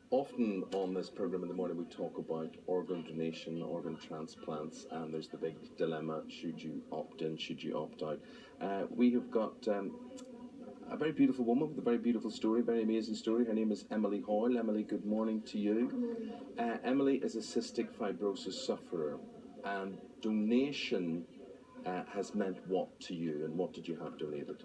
Often on this program in the morning, we talk about organ donation, organ transplants, and there's the big dilemma: should you opt in, should you opt out? We have got a very beautiful woman with a very beautiful story, very amazing story. Her name is Emily Hoyle. Emily, good morning to you. Emily is a cystic fibrosis sufferer, and donation has meant what to you, and what did you have donated?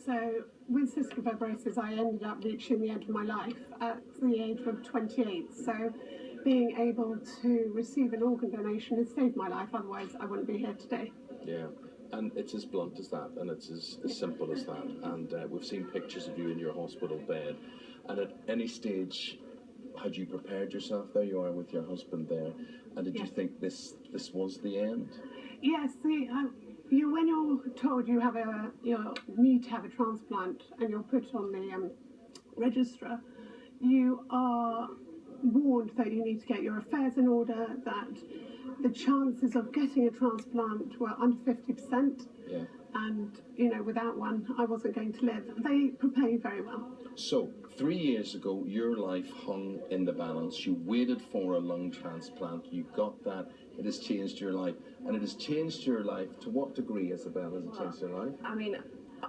So with cystic fibrosis, I ended up reaching the end of my life at the age of 28. So being able to receive an organ donation has saved my life. Otherwise, I wouldn't be here today. Yeah, and it's as blunt as that, and it's as simple as that. And we've seen pictures of you in your hospital bed. And at any stage, had you prepared yourself? There you are with your husband there. And did you think this was the end? Yes, when you're told you need to have a transplant and you're put on the register, you are warned that you need to get your affairs in order, that the chances of getting a transplant were under 50%. Yeah. And, without one, I wasn't going to live. They prepare you very well. So, 3 years ago, your life hung in the balance. You waited for a lung transplant. You got that. It has changed your life. And it has changed your life. To what degree, Isabel, has it changed your life? I mean,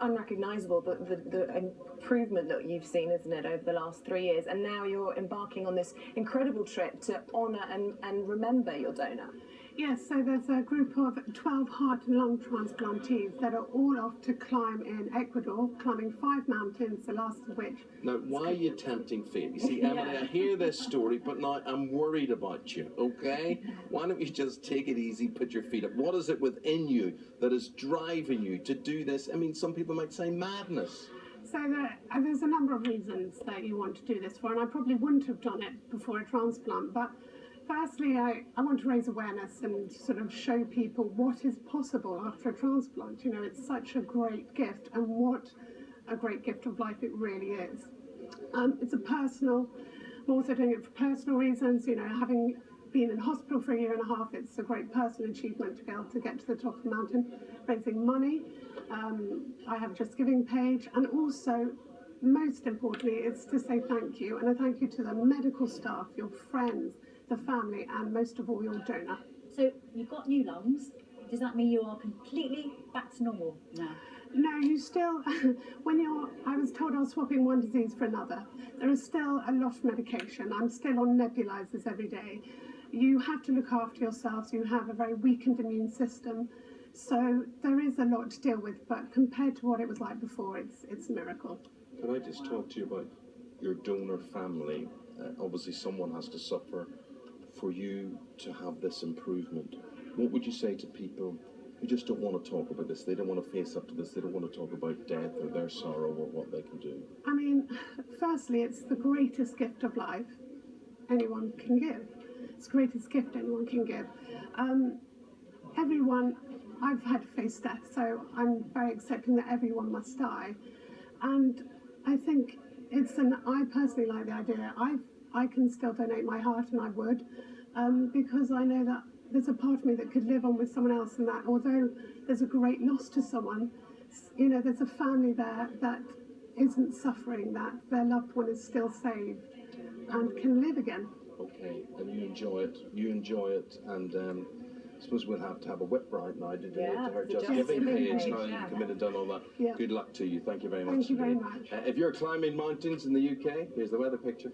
unrecognisable, the improvement that you've seen, isn't it, over the last 3 years? And now you're embarking on this incredible trip to honour and remember your donor. Yes, so there's a group of 12 heart and lung transplantees that are all off to climb in Ecuador, climbing 5 mountains, the last of which... Now, why are you tempting fate? You see, Emily, I hear this story, but now I'm worried about you, okay? Why don't you just take it easy, put your feet up? What is it within you that is driving you to do this? I mean, some people might say madness. So there's a number of reasons that you want to do this for, and I probably wouldn't have done it before a transplant, but firstly, I want to raise awareness and sort of show people what is possible after a transplant. It's such a great gift, and what a great gift of life it really is. It's I'm also doing it for personal reasons. Having been in hospital for 1.5 years, it's a great personal achievement to be able to get to the top of the mountain, raising money. I have a Just Giving page, and also, most importantly, it's to say thank you, and a thank you to the medical staff, your friends, the family, and most of all, your donor. So you've got new lungs. Does that mean you are completely back to normal now? No, you still, I was told I was swapping one disease for another. There is still a lot of medication. I'm still on nebulizers every day. You have to look after yourselves. You have a very weakened immune system. So there is a lot to deal with, but compared to what it was like before, it's a miracle. Can I just talk to you about your donor family? Obviously, someone has to suffer for you to have this improvement. What would you say to people who just don't want to talk about this? They don't want to face up to this. They don't want to talk about death or their sorrow or what they can do. I mean, firstly, it's the greatest gift of life anyone can give. It's the greatest gift anyone can give. I've had to face death, so I'm very accepting that everyone must die. And I think I personally like the idea. I can still donate my heart, and I would, because I know that there's a part of me that could live on with someone else, and that although there's a great loss to someone, there's a family there that isn't suffering, that their loved one is still saved and can live again. Okay, and you enjoy it, and I suppose we'll have to have a whip right now to donate to her Just Giving page. Now you've come in and done all that. Yeah. Good luck to you. Thank you very much. Thank you very much. If you're climbing mountains in the UK, here's the weather picture.